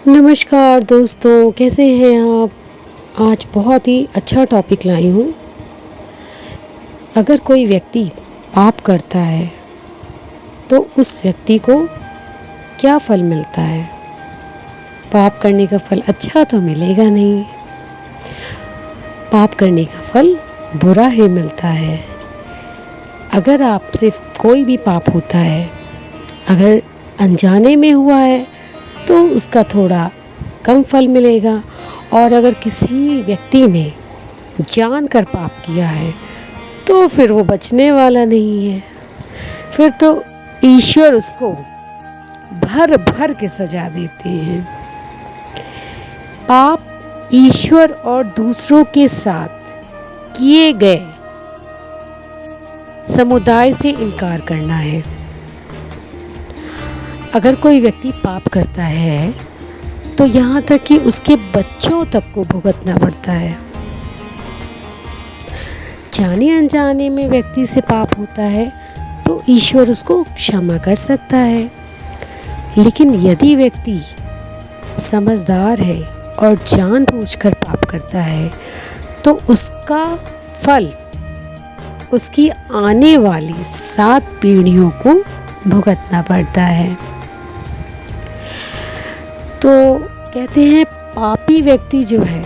नमस्कार दोस्तों, कैसे हैं आप। आज बहुत ही अच्छा टॉपिक लाई हूँ। अगर कोई व्यक्ति पाप करता है तो उस व्यक्ति को क्या फल मिलता है। पाप करने का फल अच्छा तो मिलेगा नहीं, पाप करने का फल बुरा ही मिलता है। अगर आपसे कोई भी पाप होता है, अगर अनजाने में हुआ है तो उसका थोड़ा कम फल मिलेगा, और अगर किसी व्यक्ति ने जानकर पाप किया है तो फिर वो बचने वाला नहीं है। फिर तो ईश्वर उसको भर भर के सजा देते हैं। पाप ईश्वर और दूसरों के साथ किए गए समुदाय से इनकार करना है। अगर कोई व्यक्ति पाप करता है तो यहाँ तक कि उसके बच्चों तक को भुगतना पड़ता है। जाने अनजाने में व्यक्ति से पाप होता है तो ईश्वर उसको क्षमा कर सकता है, लेकिन यदि व्यक्ति समझदार है और जानबूझकर पाप करता है तो उसका फल उसकी आने वाली 7 पीढ़ियों को भुगतना पड़ता है। तो कहते हैं पापी व्यक्ति जो है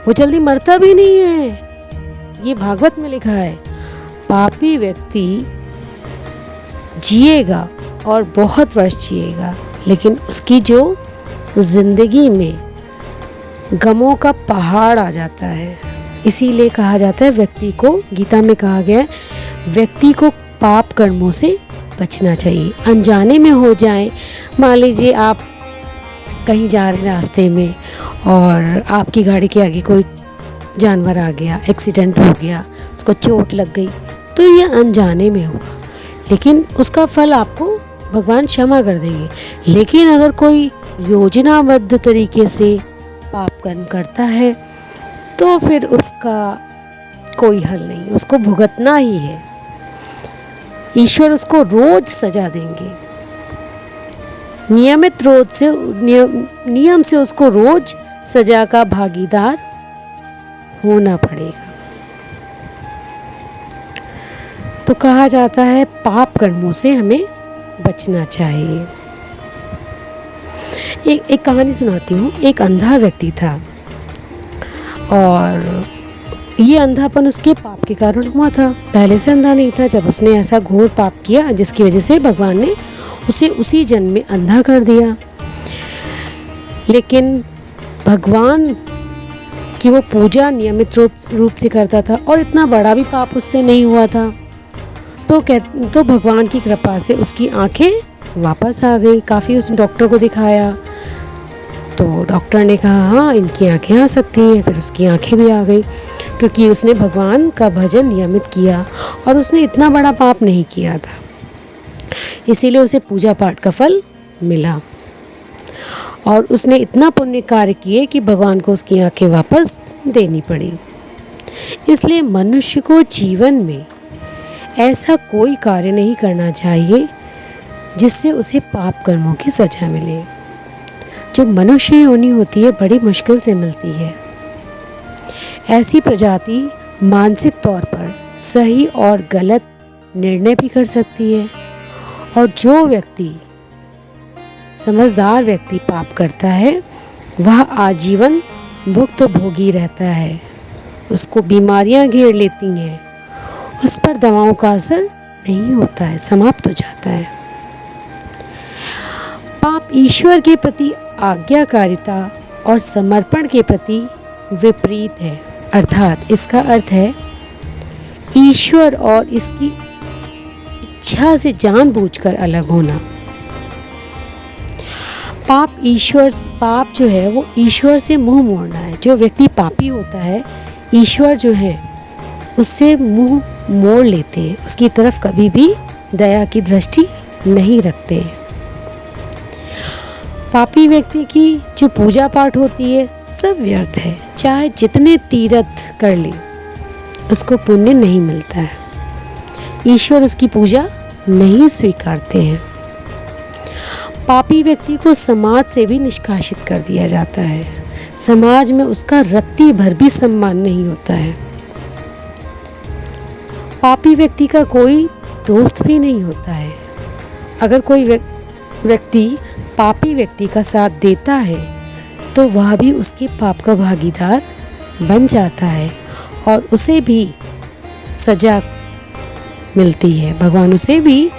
वो जल्दी मरता भी नहीं है। ये भागवत में लिखा है, पापी व्यक्ति जिएगा और बहुत वर्ष जिएगा, लेकिन उसकी जो जिंदगी में गमों का पहाड़ आ जाता है। इसीलिए कहा जाता है, व्यक्ति को, गीता में कहा गया है, व्यक्ति को पाप कर्मों से बचना चाहिए। अनजाने में हो जाए, मान लीजिए आप कहीं जा रहे रास्ते में और आपकी गाड़ी के आगे कोई जानवर आ गया, एक्सीडेंट हो गया, उसको चोट लग गई, तो ये अनजाने में हुआ, लेकिन उसका फल आपको भगवान क्षमा कर देंगे। लेकिन अगर कोई योजनाबद्ध तरीके से पाप कर्म करता है तो फिर उसका कोई हल नहीं, उसको भुगतना ही है। ईश्वर उसको रोज सजा देंगे। नियम से उसको रोज सजा का भागीदार होना पड़ेगा। तो कहा जाता है पाप कर्मों से हमें बचना चाहिए। एक कहानी सुनाती हूँ। एक अंधा व्यक्ति था और ये अंधापन उसके पाप के कारण हुआ था। पहले से अंधा नहीं था, जब उसने ऐसा घोर पाप किया जिसकी वजह से भगवान ने उसे उसी जन्म में अंधा कर दिया। लेकिन भगवान की वो पूजा नियमित रूप से करता था और इतना बड़ा भी पाप उससे नहीं हुआ था। तो भगवान की कृपा से उसकी आंखें वापस आ गई। काफ़ी उस डॉक्टर को दिखाया तो डॉक्टर ने कहा हाँ, इनकी आंखें आ सकती हैं। फिर उसकी आंखें भी आ गई, क्योंकि उसने भगवान का भजन नियमित किया और उसने इतना बड़ा पाप नहीं किया था। इसीलिए उसे पूजा पाठ का फल मिला और उसने इतना पुण्य कार्य किए कि भगवान को उसकी आंखें वापस देनी पड़ी। इसलिए मनुष्य को जीवन में ऐसा कोई कार्य नहीं करना चाहिए जिससे उसे पाप कर्मों की सजा मिले। जो मनुष्य योनि होती है बड़ी मुश्किल से मिलती है। ऐसी प्रजाति मानसिक तौर पर सही और गलत निर्णय भी कर सकती है, और जो व्यक्ति समझदार व्यक्ति पाप करता है वह आजीवन भुक्त भोगी रहता है। उसको बीमारियां घेर लेती हैं, उस पर दवाओं का असर नहीं होता है, समाप्त हो जाता है। पाप ईश्वर के प्रति आज्ञाकारिता और समर्पण के प्रति विपरीत है। अर्थात इसका अर्थ है ईश्वर और इसकी इच्छा से जानबूझकर अलग होना। पाप जो है वो ईश्वर से मुंह मोड़ना है। जो व्यक्ति पापी होता है, ईश्वर जो है उससे मुंह मोड़ लेते हैं, उसकी तरफ कभी भी दया की दृष्टि नहीं रखते हैं। पापी व्यक्ति की जो पूजा पाठ होती है सब व्यर्थ है। चाहे जितने तीर्थ कर ले उसको पुण्य नहीं मिलता है। ईश्वर उसकी पूजा नहीं स्वीकारते हैं। पापी व्यक्ति को समाज से भी निष्कासित कर दिया जाता है। समाज में उसका रत्ती भर भी सम्मान नहीं होता है। पापी व्यक्ति का कोई दोस्त भी नहीं होता है। अगर कोई व्यक्ति पापी व्यक्ति का साथ देता है तो वह भी उसके पाप का भागीदार बन जाता है और उसे भी सजा मिलती है। भगवान उसे भी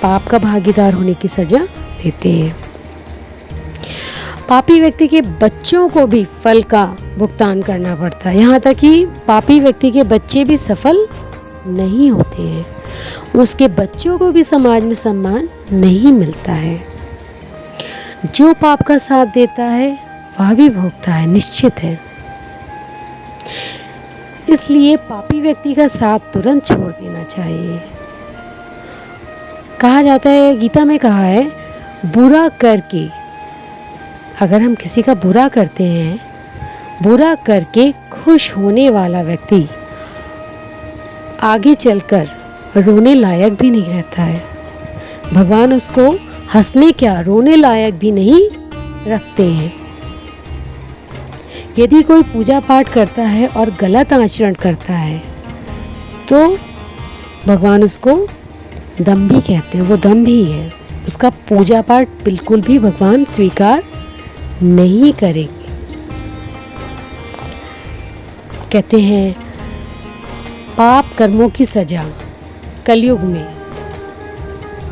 पाप का भागीदार होने की सजा देते हैं। पापी व्यक्ति के बच्चों को भी फल का भुगतान करना पड़ता है। यहाँ तक कि पापी व्यक्ति के बच्चे भी सफल नहीं होते हैं। उसके बच्चों को भी समाज में सम्मान नहीं मिलता है। जो पाप का साथ देता है वह भी भोगता है, निश्चित है। इसलिए पापी व्यक्ति का साथ तुरंत छोड़ देना चाहिए। कहा जाता है, गीता में कहा है, बुरा करके, अगर हम किसी का बुरा करते हैं, बुरा करके खुश होने वाला व्यक्ति आगे चलकर रोने लायक भी नहीं रहता है। भगवान उसको हंसने क्या, रोने लायक भी नहीं रखते हैं। यदि कोई पूजा पाठ करता है और गलत आचरण करता है तो भगवान उसको दंभी कहते हैं। वो दंभी है। उसका पूजा पाठ बिल्कुल भी भगवान स्वीकार नहीं करेंगे। कहते हैं पाप कर्मों की सजा कलयुग में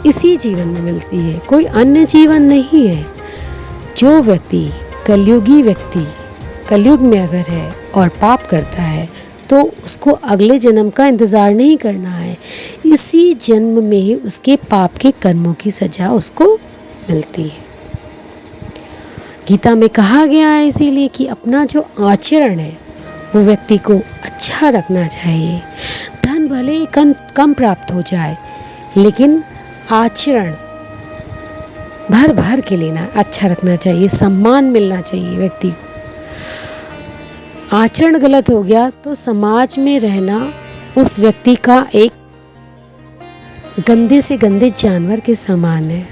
इसी जीवन में मिलती है, कोई अन्य जीवन नहीं है। जो व्यक्ति कलयुगी व्यक्ति कलयुग में अगर है और पाप करता है तो उसको अगले जन्म का इंतज़ार नहीं करना है। इसी जन्म में ही उसके पाप के कर्मों की सजा उसको मिलती है। गीता में कहा गया है इसीलिए कि अपना जो आचरण है वो व्यक्ति को अच्छा रखना चाहिए। धन भले ही कम प्राप्त हो जाए लेकिन आचरण भर भर के लेना, अच्छा रखना चाहिए, सम्मान मिलना चाहिए व्यक्ति को। आचरण गलत हो गया तो समाज में रहना उस व्यक्ति का एक गंदे से गंदे जानवर के समान है,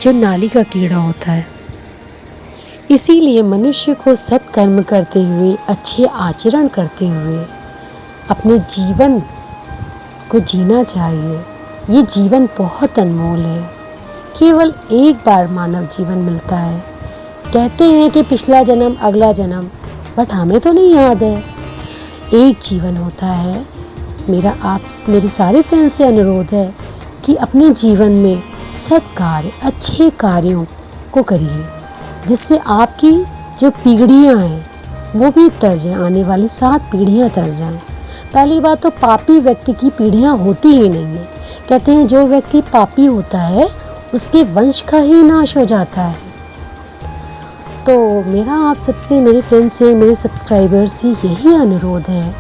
जो नाली का कीड़ा होता है। इसीलिए मनुष्य को सत्कर्म करते हुए, अच्छे आचरण करते हुए अपने जीवन को जीना चाहिए। ये जीवन बहुत अनमोल है। केवल एक बार मानव जीवन मिलता है। कहते हैं कि पिछला जन्म अगला जन्म, बट हमें तो नहीं याद है। एक जीवन होता है। मेरे सारे फ्रेंड्स से अनुरोध है कि अपने जीवन में सत्कार्य, अच्छे कार्यों को करिए, जिससे आपकी जो पीढ़ियाँ हैं वो भी तर जाएं, आने वाली 7 पीढ़ियाँ तर जाएं। पहली बात तो पापी व्यक्ति की पीढ़ियाँ होती ही नहीं है। कहते हैं जो व्यक्ति पापी होता है उसके वंश का ही नाश हो जाता है। तो मेरा आप सबसे, मेरे फ्रेंड्स से, मेरे सब्सक्राइबर्स से यही अनुरोध है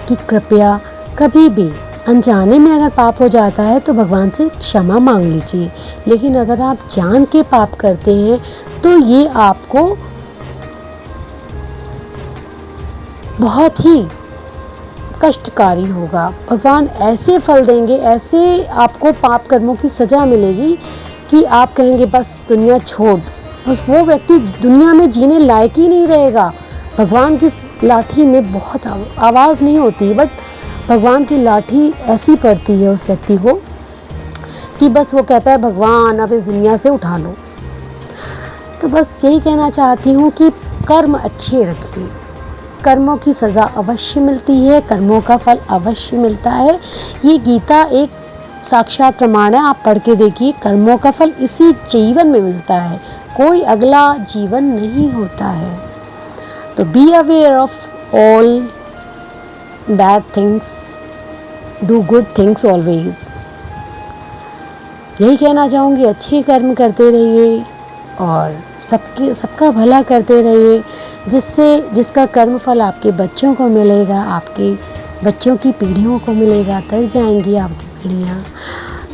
कि कृपया कभी भी अनजाने में अगर पाप हो जाता है तो भगवान से क्षमा मांग लीजिए। लेकिन अगर आप जान के पाप करते हैं तो ये आपको बहुत ही कष्टकारी होगा। भगवान ऐसे फल देंगे, ऐसे आपको पाप कर्मों की सज़ा मिलेगी कि आप कहेंगे बस दुनिया छोड़, और वो व्यक्ति दुनिया में जीने लायक ही नहीं रहेगा। भगवान की लाठी में बहुत आवाज़ नहीं होती, बट भगवान की लाठी ऐसी पड़ती है उस व्यक्ति को कि बस वो कहता है भगवान अब इस दुनिया से उठा लो। तो बस यही कहना चाहती हूँ कि कर्म अच्छे रखिए। कर्मों की सज़ा अवश्य मिलती है, कर्मों का फल अवश्य मिलता है। ये गीता एक साक्षात प्रमाण है। आप पढ़ के देखिए, कर्मों का फल इसी जीवन में मिलता है, कोई अगला जीवन नहीं होता है। तो be aware of all bad things, do good things always. यही कहना चाहूँगी, अच्छे कर्म करते रहिए और सबका भला करते रहिए, जिसका कर्म फल आपके बच्चों को मिलेगा, आपके बच्चों की पीढ़ियों को मिलेगा, तर जाएंगी आपकी पीढ़ियाँ।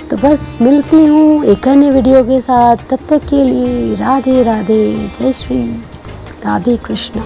तो बस मिलती हूँ एक अन्य वीडियो के साथ। तब तक के लिए राधे राधे, जय श्री राधे कृष्णा।